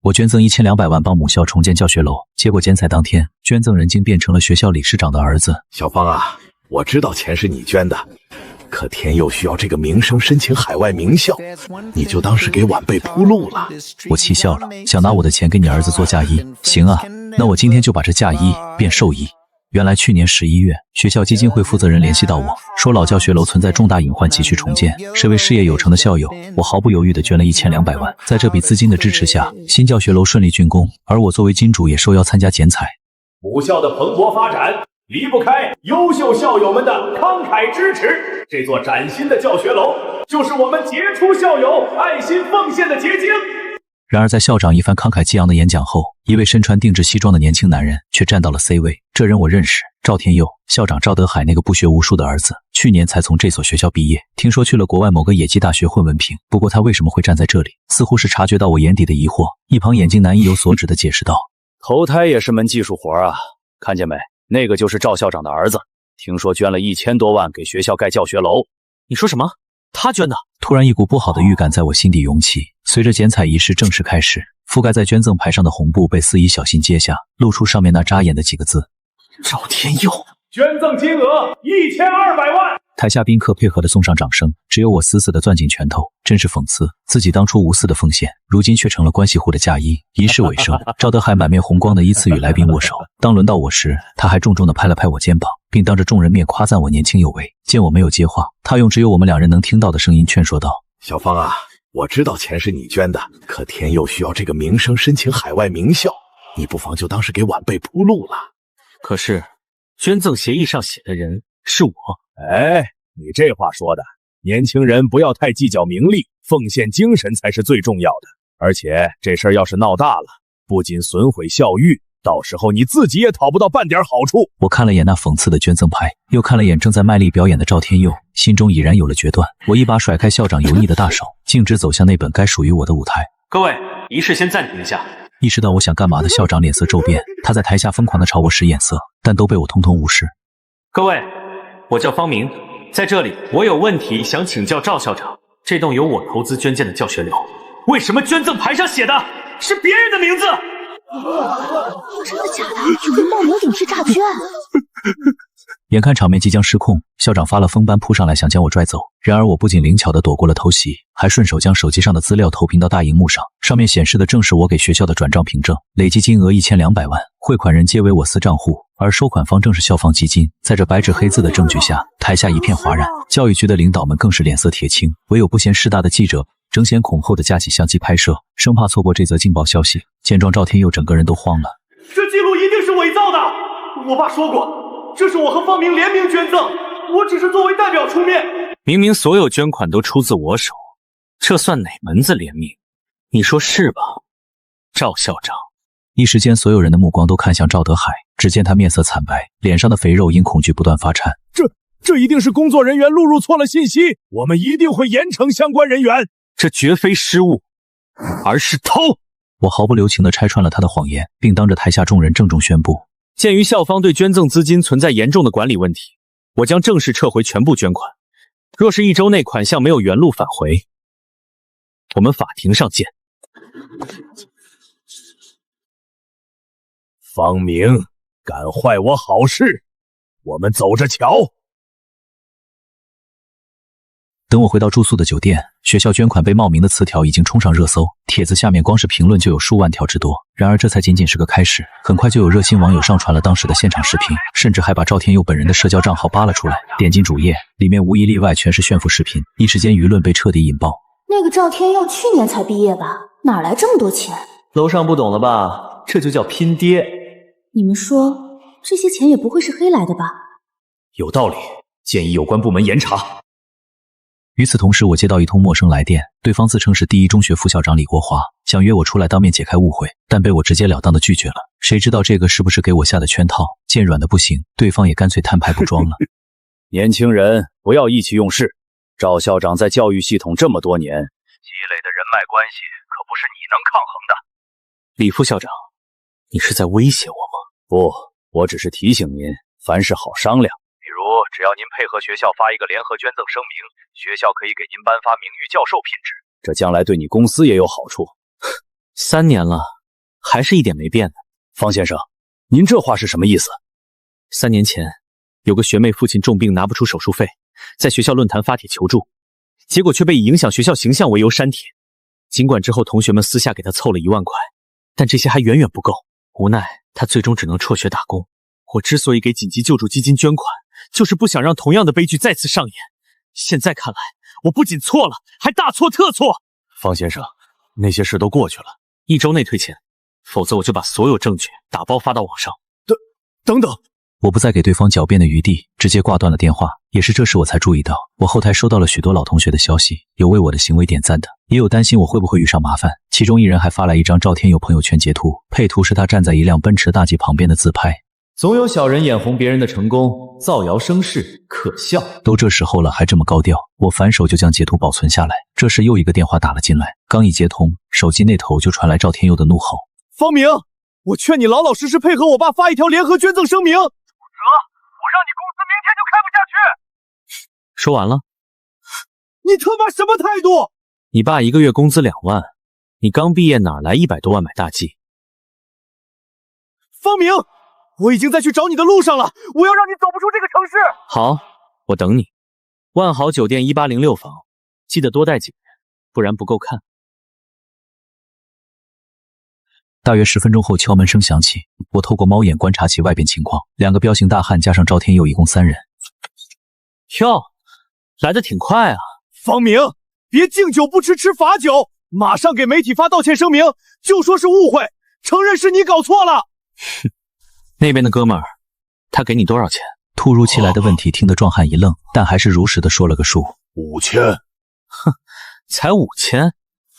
我捐赠1200万帮母校重建教学楼，结果剪彩当天，捐赠人竟变成了学校理事长的儿子。小芳啊，我知道钱是你捐的，可天佑需要这个名声申请海外名校，你就当是给晚辈铺路了。我气笑了，想拿我的钱给你儿子做嫁衣，行啊，那我今天就把这嫁衣变寿衣。原来去年11月，学校基金会负责人联系到我，说老教学楼存在重大隐患，急需重建，谁为事业有成的校友？我毫不犹豫地捐了1200万。在这笔资金的支持下，新教学楼顺利竣工，而我作为金主也受邀参加剪彩。母校的蓬勃发展离不开优秀校友们的慷慨支持，这座崭新的教学楼就是我们杰出校友爱心奉献的结晶。然而在校长一番慷慨激昂的演讲后，一位身穿定制西装的年轻男人却站到了 C 位。这人我认识，赵天佑，校长赵德海那个不学无术的儿子，去年才从这所学校毕业，听说去了国外某个野鸡大学混文凭。不过他为什么会站在这里？似乎是察觉到我眼底的疑惑，一旁眼镜男意有所指地解释道：投胎也是门技术活啊，看见没？那个就是赵校长的儿子，听说捐了1000多万给学校盖教学楼。你说什么？他捐的？突然一股不好的预感在我心底涌起。随着剪彩仪式正式开始，覆盖在捐赠牌上的红布被司仪小心揭下，露出上面那扎眼的几个字：赵天佑。捐赠金额1200万。台下宾客配合地送上掌声，只有我死死地攥紧拳头，真是讽刺，自己当初无私的奉献，如今却成了关系户的嫁衣。仪式尾声，赵德海满面红光地依次与来宾握手。当轮到我时，他还重重地拍了拍我肩膀，并当着众人面夸赞我年轻有为。见我没有接话，他用只有我们两人能听到的声音劝说道：小芳啊，我知道钱是你捐的，可天佑需要这个名声申请海外名校，你不妨就当是给晚辈铺路了。可是捐赠协议上写的人是我。哎，你这话说的，年轻人不要太计较名利，奉献精神才是最重要的。而且这事儿要是闹大了，不仅损毁校誉，到时候你自己也讨不到半点好处。我看了眼那讽刺的捐赠牌，又看了眼正在卖力表演的赵天佑，心中已然有了决断。我一把甩开校长油腻的大手，径直走向那本该属于我的舞台。各位，仪式先暂停一下。意识到我想干嘛的校长脸色骤变，他在台下疯狂地朝我使眼色，但都被我通通无视。各位，我叫方明，在这里我有问题想请教赵校长。这栋由我投资捐建的教学楼，为什么捐赠牌上写的是别人的名字？真的假的？有人冒名顶替诈捐？眼看场面即将失控，校长发了疯般扑上来想将我拽走，然而我不仅灵巧地躲过了偷袭，还顺手将手机上的资料投屏到大荧幕上，上面显示的正是我给学校的转账凭证，累计金额1200万，汇款人皆为我司账户，而收款方正是校方基金。在这白纸黑字的证据下，台下一片哗然，教育局的领导们更是脸色铁青，唯有不嫌事大的记者争先恐后地架起相机拍摄，生怕错过这则劲爆消息。见状，赵天佑整个人都慌了。这记录一定是伪造的，我爸说过，这是我和方明联名捐赠，我只是作为代表出面。明明所有捐款都出自我手，这算哪门子联名？你说是吧，赵校长？一时间，所有人的目光都看向赵德海，只见他面色惨白，脸上的肥肉因恐惧不断发颤。这一定是工作人员录入错了信息，我们一定会严惩相关人员。这绝非失误，而是偷。我毫不留情地拆穿了他的谎言，并当着台下众人郑重宣布：鉴于校方对捐赠资金存在严重的管理问题，我将正式撤回全部捐款。若是1周内款项没有原路返回，我们法庭上见。方明，敢坏我好事，我们走着瞧。等我回到住宿的酒店，学校捐款被冒名的词条已经冲上热搜，帖子下面光是评论就有数万条之多。然而这才仅仅是个开始，很快就有热心网友上传了当时的现场视频，甚至还把赵天佑本人的社交账号扒了出来。点进主页，里面无一例外全是炫富视频，一时间舆论被彻底引爆。那个赵天佑去年才毕业吧？哪来这么多钱？楼上不懂了吧？这就叫拼爹。你们说，这些钱也不会是黑来的吧？有道理，建议有关部门严查。与此同时，我接到一通陌生来电，对方自称是第一中学副校长李国华，想约我出来当面解开误会，但被我直截了当的拒绝了。谁知道这个是不是给我下的圈套？见软的不行，对方也干脆摊牌不装了。年轻人不要意气用事，赵校长在教育系统这么多年，积累的人脉关系可不是你能抗衡的。李副校长，你是在威胁我吗？不，我只是提醒您，凡事好商量。比如，只要您配合学校发一个联合捐赠声明，学校可以给您颁发名誉教授品质，这将来对你公司也有好处。3年了，还是一点没变的。方先生，您这话是什么意思？3年前，有个学妹父亲重病拿不出手术费，在学校论坛发帖求助，结果却被以影响学校形象为由删帖。尽管之后同学们私下给她凑了1万块，但这些还远远不够。无奈她最终只能辍学打工。我之所以给紧急救助基金捐款，就是不想让同样的悲剧再次上演。现在看来，我不仅错了，还大错特错。方先生，那些事都过去了，1周内退钱，否则我就把所有证据打包发到网上。等等，我不再给对方狡辩的余地，直接挂断了电话。也是这时我才注意到，我后台收到了许多老同学的消息，有为我的行为点赞的，也有担心我会不会遇上麻烦。其中一人还发来一张赵天佑朋友圈截图，配图是他站在一辆奔驰大 G 旁边的自拍。总有小人眼红别人的成功，造谣生事，可笑。都这时候了，还这么高调，我反手就将截图保存下来。这时又一个电话打了进来，刚一接通，手机那头就传来赵天佑的怒吼：方明，我劝你老老实实配合我爸发一条联合捐赠声明，否则我让你公司明天就开不下去。说完了。你他妈什么态度？你爸1个月工资2万，你刚毕业哪来100多万买大 G？ 方明，我已经在去找你的路上了，我要让你走不出这个城市。好，我等你。万豪酒店1806房，记得多带几个人，不然不够看。大约10分钟后，敲门声响起，我透过猫眼观察起外边情况，2个彪形大汉加上赵天佑，一共3人。哟，来得挺快啊！方明，别敬酒不吃吃罚酒，马上给媒体发道歉声明，就说是误会，承认是你搞错了。哼，那边的哥们儿，他给你多少钱？突如其来的问题听得壮汉一愣，但还是如实的说了个数5000。哼，才5000，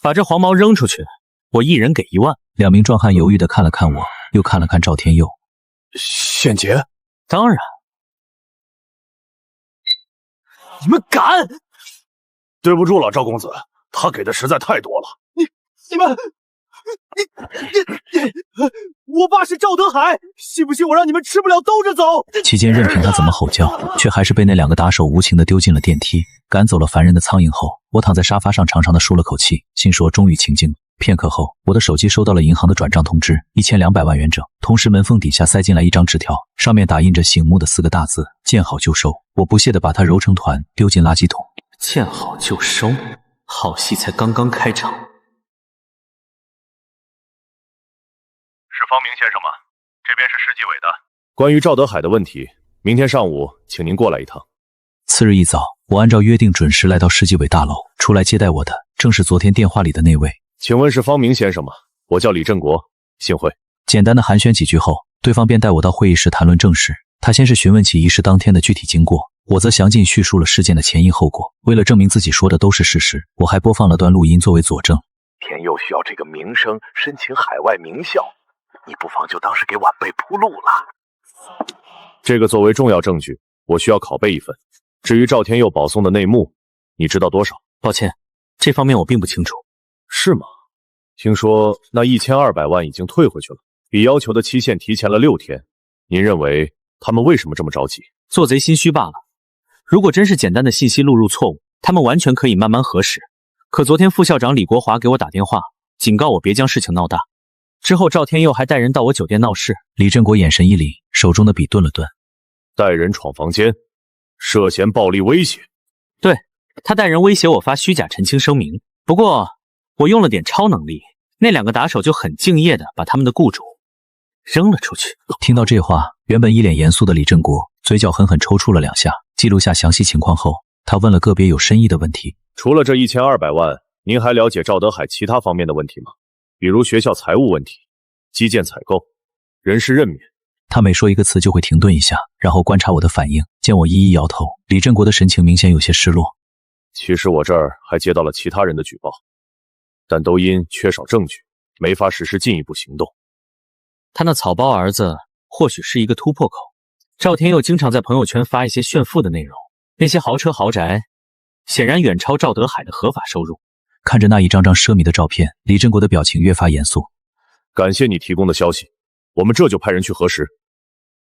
把这黄毛扔出去，我一人给1万。2名壮汉犹豫的看了看我，又看了看赵天佑。现结？当然。你们敢！对不住了，赵公子，他给的实在太多了。你们，我爸是赵德海，信不信我让你们吃不了兜着走？期间任凭他怎么吼叫，却还是被那2个打手无情的丢进了电梯，赶走了烦人的苍蝇后，我躺在沙发上长长的舒了口气，心说终于清静。片刻后，我的手机收到了银行的转账通知，1200万元整，同时门缝底下塞进来一张纸条，上面打印着醒目的4个大字：见好就收。我不屑地把它揉成团丢进垃圾桶。见好就收，好戏才刚刚开场。是方明先生吗？这边是市纪委的。关于赵德海的问题，明天上午请您过来一趟。次日一早，我按照约定准时来到市纪委大楼，出来接待我的正是昨天电话里的那位。请问是方明先生吗？我叫李振国，幸会。简单的寒暄几句后，对方便带我到会议室谈论正事。他先是询问起仪式当天的具体经过，我则详尽叙述了事件的前因后果。为了证明自己说的都是事实，我还播放了段录音作为佐证。天佑需要这个名声申请海外名校，你不妨就当是给晚辈铺路了。这个作为重要证据，我需要拷贝1份。至于赵天佑保送的内幕，你知道多少？抱歉，这方面我并不清楚。是吗？听说那1200万已经退回去了，比要求的期限提前了6天。您认为他们为什么这么着急？做贼心虚罢了。如果真是简单的信息录入错误，他们完全可以慢慢核实。可昨天副校长李国华给我打电话，警告我别将事情闹大。之后赵天佑还带人到我酒店闹事。李振国眼神一凛，手中的笔顿了顿。带人闯房间，涉嫌暴力威胁。对，他带人威胁我发虚假澄清声明。不过我用了点超能力，那2个打手就很敬业的把他们的雇主扔了出去。听到这话，原本一脸严肃的李振国嘴角狠狠抽搐了2下，记录下详细情况后，他问了个别有深意的问题。除了这1200万，您还了解赵德海其他方面的问题吗？比如学校财务问题、基建采购、人事任免。他每说一个词就会停顿一下，然后观察我的反应。见我一一摇头，李振国的神情明显有些失落。其实我这儿还接到了其他人的举报，但都因缺少证据，没法实施进一步行动。他那草包儿子或许是一个突破口。赵天佑经常在朋友圈发一些炫富的内容，那些豪车豪宅显然远超赵德海的合法收入。看着那一张张奢靡的照片，李振国的表情越发严肃。感谢你提供的消息，我们这就派人去核实。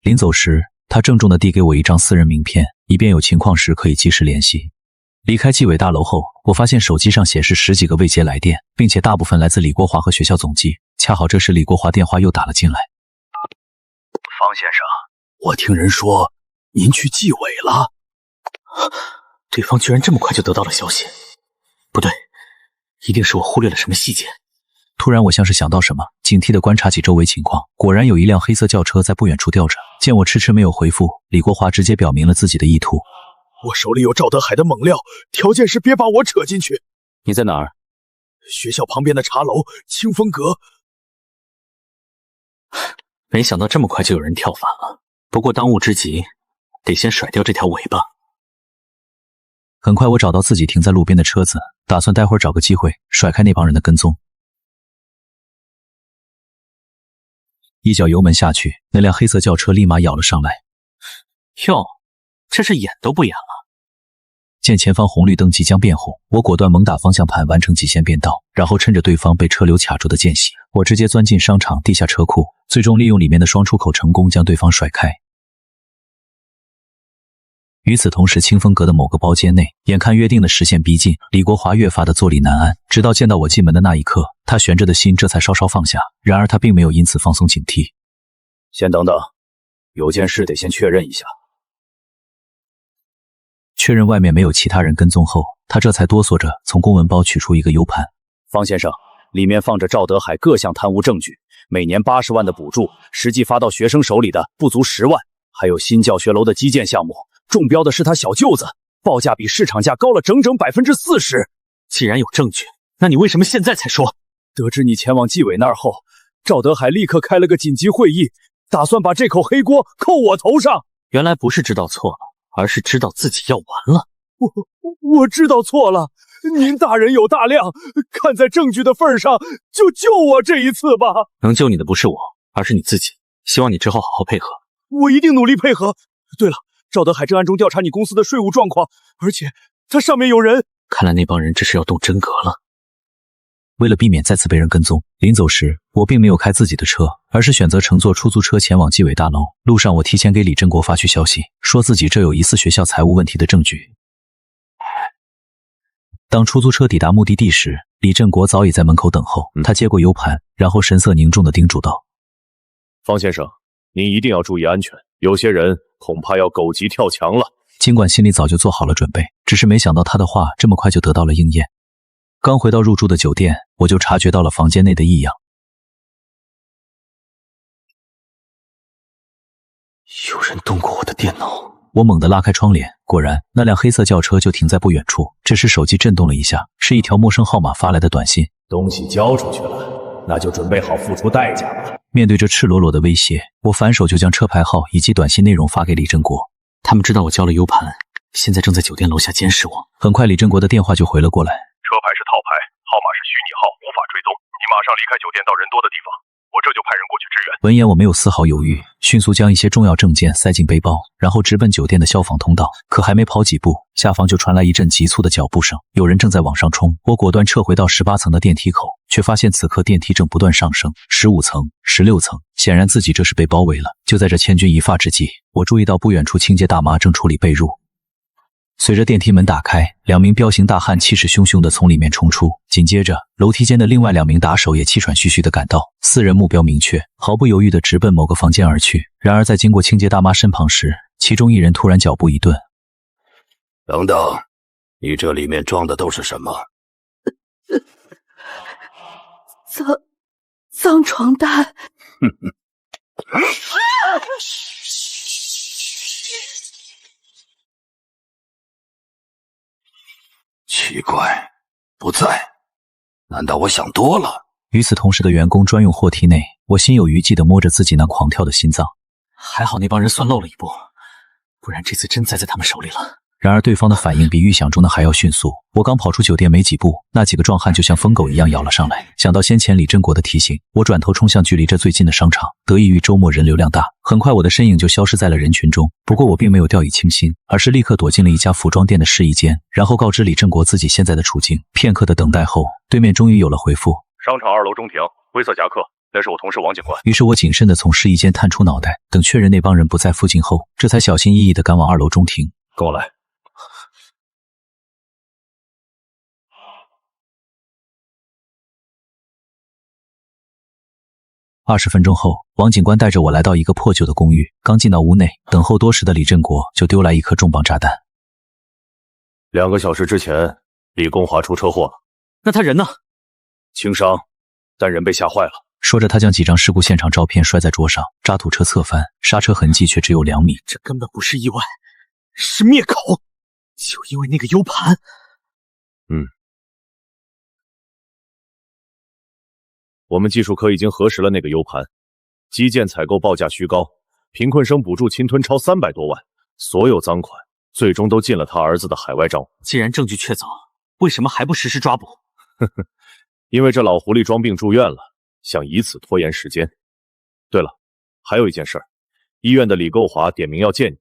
临走时，他郑重地递给我一张私人名片，以便有情况时可以及时联系。离开纪委大楼后，我发现手机上显示10几个未接来电，并且大部分来自李国华和学校总机。恰好这时李国华电话又打了进来。方先生，我听人说您去纪委了。对方居然这么快就得到了消息，不对，一定是我忽略了什么细节。突然我像是想到什么，警惕地观察起周围情况，果然有一辆黑色轿车在不远处吊着。见我迟迟没有回复，李国华直接表明了自己的意图。我手里有赵德海的猛料，条件是别把我扯进去。你在哪儿？学校旁边的茶楼清风阁。没想到这么快就有人跳反了，不过当务之急得先甩掉这条尾巴。很快我找到自己停在路边的车子，打算待会儿找个机会甩开那帮人的跟踪。一脚油门下去，那辆黑色轿车立马咬了上来。哟，这是演都不演了。见前方红绿灯即将变红，我果断猛打方向盘，完成极限变道，然后趁着对方被车流卡住的间隙，我直接钻进商场地下车库，最终利用里面的双出口成功将对方甩开。与此同时，清风阁的某个包间内，眼看约定的时限逼近，李国华越发的坐立难安。直到见到我进门的那一刻，他悬着的心这才稍稍放下。然而他并没有因此放松警惕。先等等，有件事得先确认一下。确认外面没有其他人跟踪后，他这才哆嗦着从公文包取出一个 U 盘。方先生，里面放着赵德海各项贪污证据，每年80万的补助，实际发到学生手里的不足10万，还有新教学楼的基建项目。中标的是他小舅子，报价比市场价高了整整40%。既然有证据，那你为什么现在才说？得知你前往纪委那儿后，赵德海立刻开了个紧急会议，打算把这口黑锅扣我头上。原来不是知道错了，而是知道自己要完了。我知道错了，您大人有大量，看在证据的份上，就救我这一次吧。能救你的不是我，而是你自己。希望你之后好好配合。我一定努力配合。对了，赵德海正暗中调查你公司的税务状况，而且他上面有人。看来那帮人这是要动真格了。为了避免再次被人跟踪，临走时我并没有开自己的车，而是选择乘坐出租车前往纪委大楼。路上我提前给李振国发去消息，说自己这有疑似学校财务问题的证据。当出租车抵达目的地时，李振国早已在门口等候。他接过 U 盘，然后神色凝重地叮嘱道：方先生，您一定要注意安全，有些人恐怕要狗急跳墙了。尽管心里早就做好了准备，只是没想到他的话这么快就得到了应验。刚回到入住的酒店，我就察觉到了房间内的异样。有人动过我的电脑。我猛地拉开窗帘，果然那辆黑色轿车就停在不远处。这时手机震动了一下，是一条陌生号码发来的短信。东西交出去了，那就准备好付出代价吧。面对这赤裸裸的威胁，我反手就将车牌号以及短信内容发给李振国。他们知道我交了 U 盘，现在正在酒店楼下监视我。很快李振国的电话就回了过来。车牌是套牌，号码是虚拟号，无法追踪。你马上离开酒店到人多的地方，我这就派人过去支援。闻言我没有丝毫犹豫，迅速将一些重要证件塞进背包，然后直奔酒店的消防通道。可还没跑几步，下方就传来一阵急促的脚步声，有人正在往上冲。我果断撤回到18层的电梯口，却发现此刻电梯正不断上升，15层、16层，显然自己这是被包围了。就在这千钧一发之际，我注意到不远处清洁大妈正处理被褥。随着电梯门打开，2名彪形大汉气势汹汹地从里面冲出，紧接着楼梯间的另外2名打手也气喘吁吁地赶到，4人目标明确，毫不犹豫地直奔某个房间而去。然而在经过清洁大妈身旁时，其中一人突然脚步一顿。等等，你这里面装的都是什么？脏床单。奇怪，不在，难道我想多了？与此同时的员工专用货梯内，我心有余悸地摸着自己那狂跳的心脏。还好那帮人算漏了一步，不然这次真栽在他们手里了。然而对方的反应比预想中的还要迅速，我刚跑出酒店没几步，那几个壮汉就像疯狗一样咬了上来。想到先前李振国的提醒，我转头冲向距离这最近的商场，得益于周末人流量大，很快我的身影就消失在了人群中。不过我并没有掉以轻心，而是立刻躲进了一家服装店的试衣间，然后告知李振国自己现在的处境。片刻的等待后，对面终于有了回复：商场2楼中庭，灰色夹克，那是我同事王警官。于是我谨慎地从试衣间探出脑袋，等确认那帮人不在附近后，这才小心翼翼地赶往2楼中庭。跟我来。20分钟后，王警官带着我来到一个破旧的公寓。刚进到屋内，等候多时的李振国就丢来一颗重磅炸弹。2个小时之前，李公华出车祸了。那他人呢？轻伤，但人被吓坏了。说着，他将几张事故现场照片摔在桌上，渣土车侧翻，刹车痕迹却只有2米。这根本不是意外，是灭口。就因为那个 U 盘。我们技术科已经核实了那个 U 盘，基建采购报价虚高，贫困生补助侵吞超300多万，所有赃款最终都进了他儿子的海外账户。既然证据确凿，为什么还不实施抓捕？因为这老狐狸装病住院了，想以此拖延时间。对了，还有一件事儿，医院的李构华点名要见你，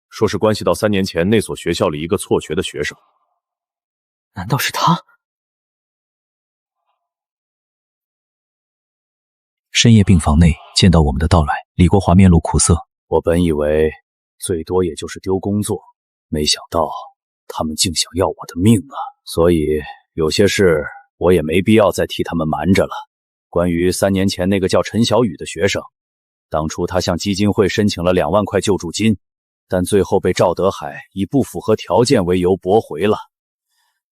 说是关系到3年前那所学校里一个辍学的学生。难道是他？深夜病房内，见到我们的到来，李国华面露苦涩。我本以为最多也就是丢工作，没想到他们竟想要我的命啊！所以有些事我也没必要再替他们瞒着了。关于3年前那个叫陈小雨的学生，当初他向基金会申请了2万块救助金，但最后被赵德海以不符合条件为由驳回了。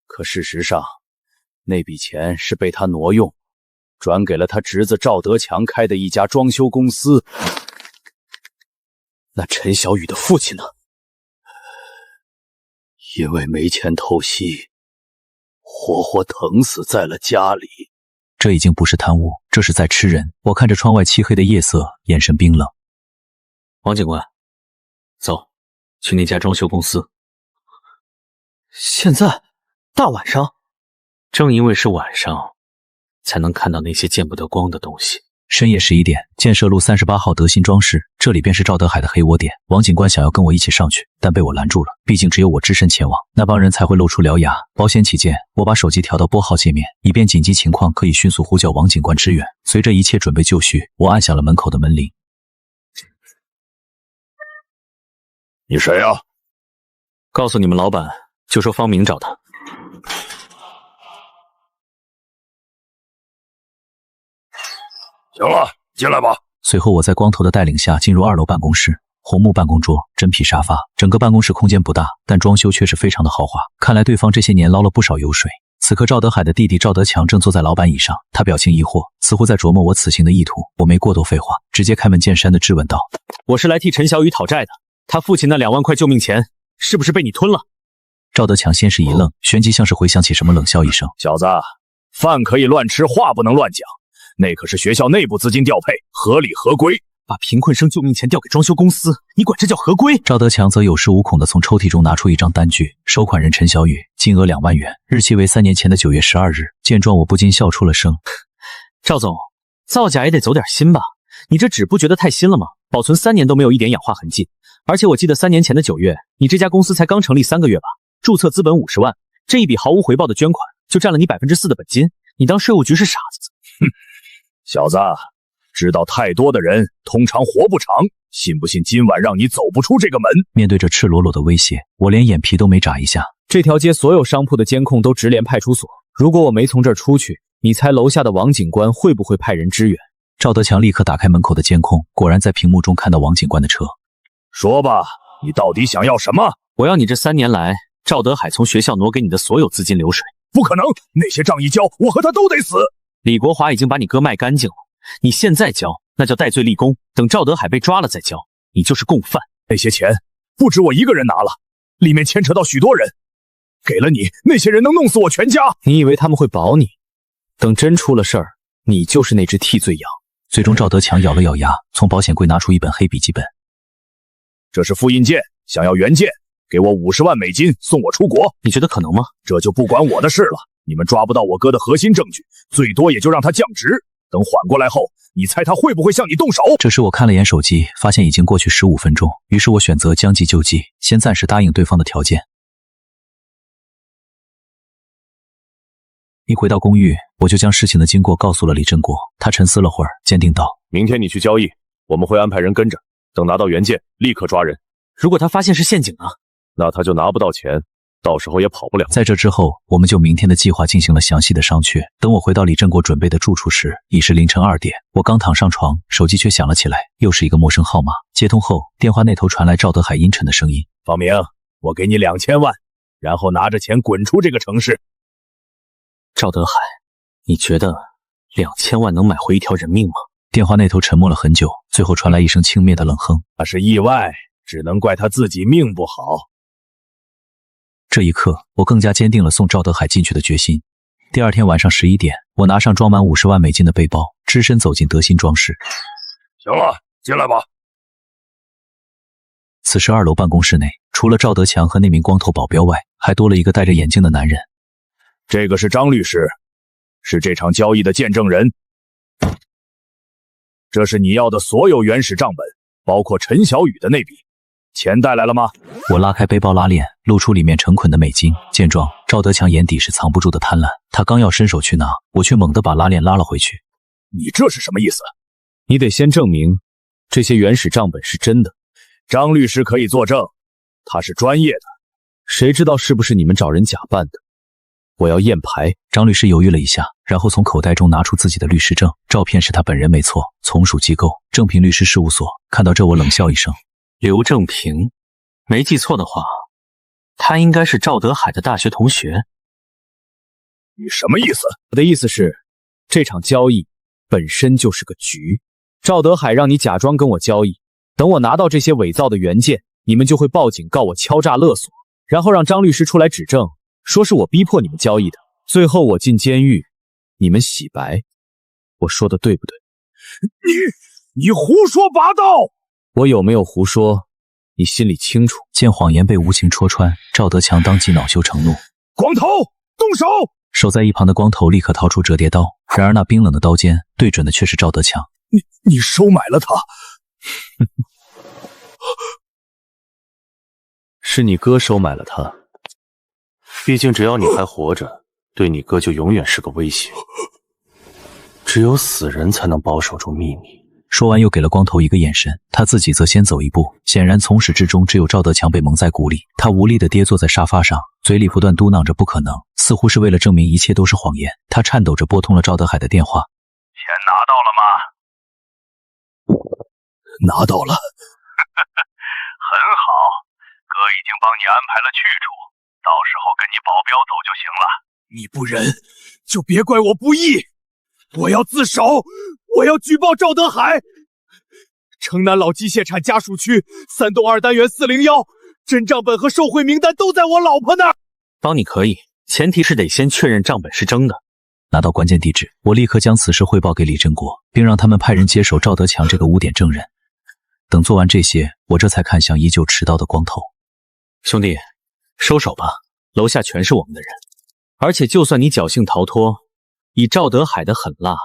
可事实上，那笔钱是被他挪用，转给了他侄子赵德强开的一家装修公司。那陈小雨的父亲呢？因为没钱透析，活活疼死在了家里。这已经不是贪污，这是在吃人。我看着窗外漆黑的夜色，眼神冰冷。王警官，走，去那家装修公司。现在？大晚上？正因为是晚上，才能看到那些见不得光的东西。深夜11点，建设路38号德新装饰，这里便是赵德海的黑窝点。王警官想要跟我一起上去，但被我拦住了。毕竟只有我只身前往，那帮人才会露出獠牙。保险起见，我把手机调到拨号界面，以便紧急情况可以迅速呼叫王警官支援。随着一切准备就绪，我按响了门口的门铃。你谁啊？告诉你们老板，就说方明找他。行了，进来吧。随后我在光头的带领下进入2楼办公室。红木办公桌，真皮沙发，整个办公室空间不大，但装修却是非常的豪华。看来对方这些年捞了不少油水。此刻赵德海的弟弟赵德强正坐在老板椅上，他表情疑惑，似乎在琢磨我此行的意图。我没过多废话，直接开门见山的质问道：我是来替陈小雨讨债的，他父亲那2万块救命钱是不是被你吞了？赵德强先是一愣，旋即像是回想起什么，冷笑一声：小子，饭可以乱吃，话不能乱讲。那可是学校内部资金调配，合理合规。把贫困生救命钱调给装修公司，你管这叫合规？赵德强则有恃无恐地从抽屉中拿出一张单据，收款人陈小雨，金额2万元，日期为3年前的9月12日。见状，我不禁笑出了声。赵总，造假也得走点心吧？你这纸不觉得太新了吗？保存3年都没有一点氧化痕迹。而且我记得3年前的9月，你这家公司才刚成立3个月吧？注册资本50万，这一笔毫无回报的捐款，就占了你4%的本金。你当税务局是傻子？哼，小子，知道太多的人通常活不长，信不信今晚让你走不出这个门？面对着赤裸裸的威胁，我连眼皮都没眨一下。这条街所有商铺的监控都直连派出所，如果我没从这儿出去，你猜楼下的王警官会不会派人支援？赵德强立刻打开门口的监控，果然在屏幕中看到王警官的车。说吧，你到底想要什么？我要你这3年来赵德海从学校挪给你的所有资金流水。不可能，那些账一交，我和他都得死。李国华已经把你哥卖干净了，你现在交那叫戴罪立功，等赵德海被抓了再交，你就是共犯。那些钱不止我一个人拿了，里面牵扯到许多人，给了你，那些人能弄死我全家。你以为他们会保你？等真出了事儿，你就是那只替罪羊。最终赵德强咬了咬牙，从保险柜拿出一本黑笔记本。这是复印件，想要原件，给我50万美金送我出国。你觉得可能吗？这就不关我的事了。你们抓不到我哥的核心证据，最多也就让他降职。等缓过来后，你猜他会不会向你动手？这时我看了眼手机，发现已经过去15分钟，于是我选择将计就计，先暂时答应对方的条件。一回到公寓，我就将事情的经过告诉了李振国。他沉思了会儿，坚定道：明天你去交易，我们会安排人跟着，等拿到原件立刻抓人。如果他发现是陷阱呢？那他就拿不到钱，到时候也跑不了。在这之后，我们就明天的计划进行了详细的商榷。等我回到李振国准备的住处时，已是凌晨2点。我刚躺上床，手机却响了起来，又是一个陌生号码。接通后，电话那头传来赵德海阴沉的声音：“方明，我给你2000万，然后拿着钱滚出这个城市。”赵德海，你觉得2000万能买回一条人命吗？电话那头沉默了很久，最后传来一声轻蔑的冷哼：“那是意外，只能怪他自己命不好。”这一刻，我更加坚定了送赵德海进去的决心。第二天晚上11点，我拿上装满50万美金的背包，只身走进德新装饰。行了，进来吧。此时2楼办公室内，除了赵德强和那名光头保镖外，还多了一个戴着眼镜的男人。这个是张律师，是这场交易的见证人。这是你要的所有原始账本，包括陈小雨的那笔。钱带来了吗？我拉开背包拉链，露出里面成捆的美金。见状，赵德强眼底是藏不住的贪婪，他刚要伸手去拿，我却猛地把拉链拉了回去。你这是什么意思？你得先证明这些原始账本是真的。张律师可以作证，他是专业的。谁知道是不是你们找人假扮的？我要验牌。张律师犹豫了一下，然后从口袋中拿出自己的律师证，照片是他本人没错，从属机构正平律师事务所。看到这，我冷笑一声。刘正平，没记错的话，他应该是赵德海的大学同学。你什么意思？我的意思是，这场交易本身就是个局。赵德海让你假装跟我交易，等我拿到这些伪造的原件，你们就会报警告我敲诈勒索，然后让张律师出来指证，说是我逼迫你们交易的。最后我进监狱，你们洗白。我说的对不对？你胡说八道！我有没有胡说，你心里清楚。见谎言被无情戳穿，赵德强当即恼羞成怒。光头，动手！守在一旁的光头立刻掏出折叠刀，然而那冰冷的刀尖对准的却是赵德强。你收买了他？是你哥收买了他。毕竟只要你还活着，对你哥就永远是个威胁。只有死人才能保守住秘密。说完又给了光头一个眼神，他自己则先走一步。显然从始至终只有赵德强被蒙在鼓里。他无力地跌坐在沙发上，嘴里不断嘟囔着不可能，似乎是为了证明一切都是谎言。他颤抖着拨通了赵德海的电话。钱拿到了吗？拿到了。很好，哥已经帮你安排了去处，到时候跟你保镖走就行了。你不仁，就别怪我不义。我要自首，我要举报赵德海。城南老机械厂家属区3栋2单元401，真账本和受贿名单都在我老婆那儿。帮你可以，前提是得先确认账本是真的。拿到关键地址，我立刻将此事汇报给李振国，并让他们派人接手赵德强这个污点证人。等做完这些，我这才看向依旧持刀的光头。兄弟，收手吧，楼下全是我们的人。而且就算你侥幸逃脱，以赵德海的狠辣，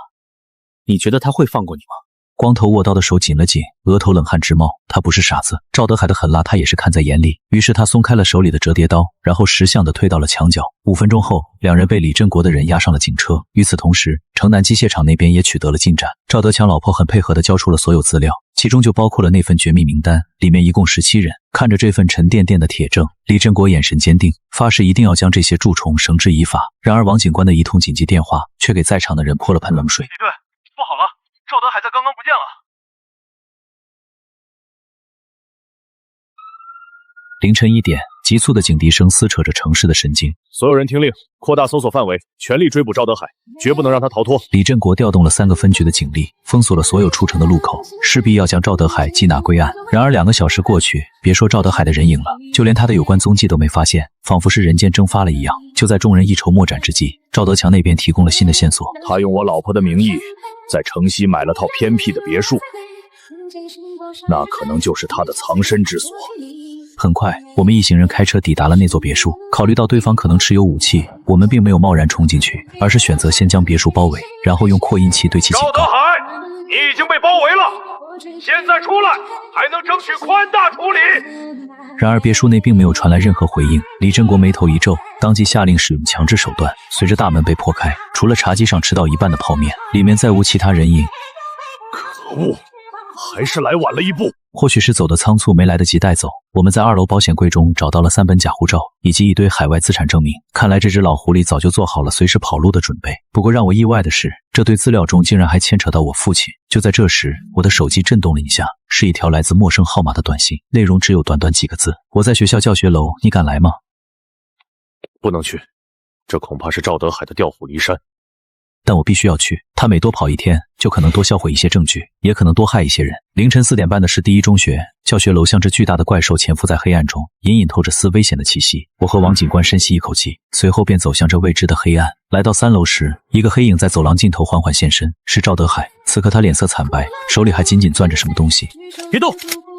你觉得他会放过你吗？光头握刀的手紧了紧，额头冷汗直冒。他不是傻子，赵德海的狠辣他也是看在眼里。于是他松开了手里的折叠刀，然后识相地推到了墙角。5分钟后，两人被李振国的人押上了警车。与此同时，城南机械厂那边也取得了进展。赵德强老婆很配合地交出了所有资料，其中就包括了那份绝密名单，里面一共17人。看着这份沉甸甸的铁证，李振国眼神坚定，发誓一定要将这些蛀虫绳之以法。然而王警官的一通紧急电话却给在场的人泼了盆冷水。李队，不好了，赵德海在刚刚不见了。凌晨1点，急促的警笛声撕扯着城市的神经。所有人听令，扩大搜索范围，全力追捕赵德海，绝不能让他逃脱。李振国调动了3个分局的警力，封锁了所有出城的路口，势必要将赵德海缉拿归案。然而2个小时过去，别说赵德海的人影了，就连他的有关踪迹都没发现，仿佛是人间蒸发了一样。就在众人一筹莫展之际，赵德强那边提供了新的线索。他用我老婆的名义，在城西买了套偏僻的别墅，那可能就是他的藏身之所。很快，我们一行人开车抵达了那座别墅。考虑到对方可能持有武器，我们并没有贸然冲进去，而是选择先将别墅包围，然后用扩音器对其警告。赵德海，你已经被包围了，现在出来，还能争取宽大处理。然而别墅内并没有传来任何回应。李振国眉头一皱，当即下令使用强制手段。随着大门被破开，除了茶几上吃到一半的泡面，里面再无其他人影。可恶，还是来晚了一步。或许是走得仓促，没来得及带走。我们在2楼保险柜中找到了3本假护照以及一堆海外资产证明。看来这只老狐狸早就做好了随时跑路的准备。不过让我意外的是，这堆资料中竟然还牵扯到我父亲。就在这时，我的手机震动了一下，是一条来自陌生号码的短信，内容只有短短几个字：我在学校教学楼，你敢来吗？不能去，这恐怕是赵德海的调虎离山。但我必须要去，他每多跑1天，就可能多销毁一些证据，也可能多害一些人。凌晨4点半的市第一中学教学楼像只巨大的怪兽潜伏在黑暗中，隐隐透着丝危险的气息。我和王警官深吸一口气，随后便走向这未知的黑暗。来到3楼时，一个黑影在走廊尽头缓缓现身，是赵德海。此刻他脸色惨白，手里还紧紧攥着什么东西。别动，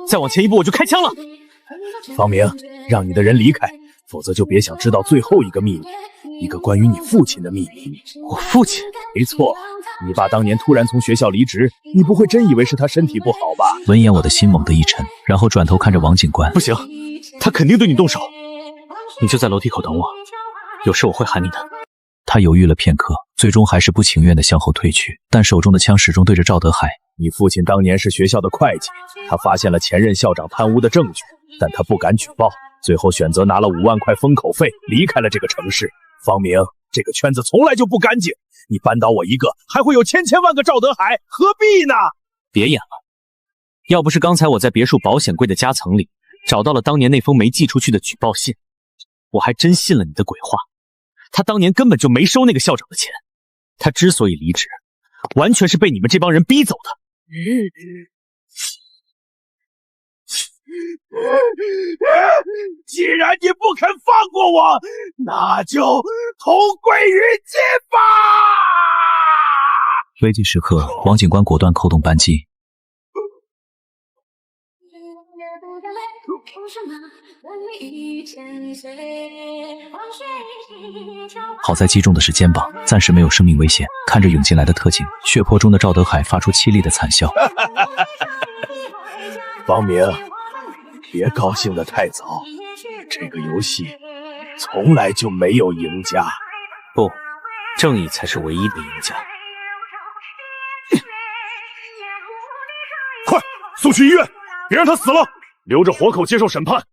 再往前一步我就开枪了。方明，让你的人离开，否则就别想知道最后一个秘密，一个关于你父亲的秘密。我父亲？没错，你爸当年突然从学校离职，你不会真以为是他身体不好吧？闻言，我的心猛地一沉，然后转头看着王警官。不行，他肯定对你动手。你就在楼梯口等我，有事我会喊你的。他犹豫了片刻，最终还是不情愿地向后退去，但手中的枪始终对着赵德海。你父亲当年是学校的会计，他发现了前任校长贪污的证据，但他不敢举报，最后选择拿了5万块封口费离开了这个城市。方明，这个圈子从来就不干净，你扳倒我一个，还会有千万个赵德海，何必呢？别演了，要不是刚才我在别墅保险柜的夹层里找到了当年那封没寄出去的举报信，我还真信了你的鬼话。他当年根本就没收那个校长的钱，他之所以离职，完全是被你们这帮人逼走的。既然你不肯放过我，那就同归于尽吧！危急时刻，王警官果断扣动扳机。好在击中的是肩膀，暂时没有生命危险。看着涌进来的特警，血泊中的赵德海发出凄厉的惨笑。方明，别高兴得太早，这个游戏从来就没有赢家。不，正义才是唯一的赢家。快送去医院，别让他死了，留着活口接受审判。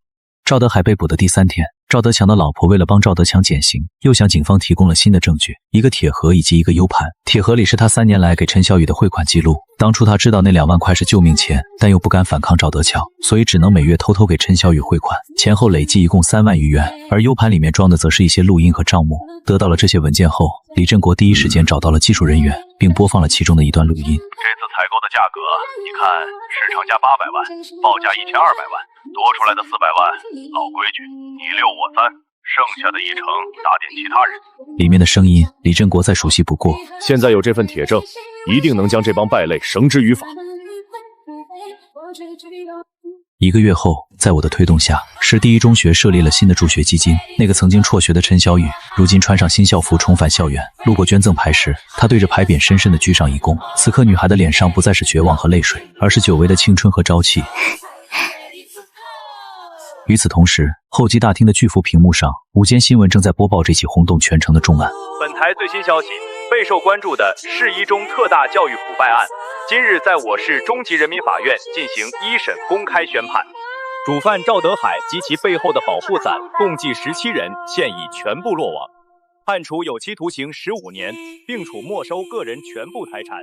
赵德海被捕的第3天，赵德强的老婆为了帮赵德强减刑，又向警方提供了新的证据，一个铁盒以及一个 U 盘。铁盒里是他3年来给陈小雨的汇款记录。当初他知道那2万块是救命钱，但又不敢反抗赵德强，所以只能每月偷偷给陈小雨汇款，前后累计一共3万余元。而 U 盘里面装的则是一些录音和账目。得到了这些文件后，李振国第一时间找到了技术人员，并播放了其中的一段录音。这次采购的价格，你看市场价800万，报价1200万，多出来的400万，老规矩，你6我3，剩下的1成打点其他人。里面的声音，李振国再熟悉不过。现在有这份铁证，一定能将这帮败类绳之于法。1个月后，在我的推动下，市第一中学设立了新的助学基金。那个曾经辍学的陈小雨，如今穿上新校服重返校园。路过捐赠牌时，她对着牌匾深深地鞠上一躬。此刻女孩的脸上不再是绝望和泪水，而是久违的青春和朝气。与此同时，候机大厅的巨幅屏幕上，午间新闻正在播报这起轰动全城的重案。本台最新消息，备受关注的市一中特大教育腐败案，今日在我市中级人民法院进行1审公开宣判。主犯赵德海及其背后的保护伞共计17人，现已全部落网，判处有期徒刑15年，并处没收个人全部财产。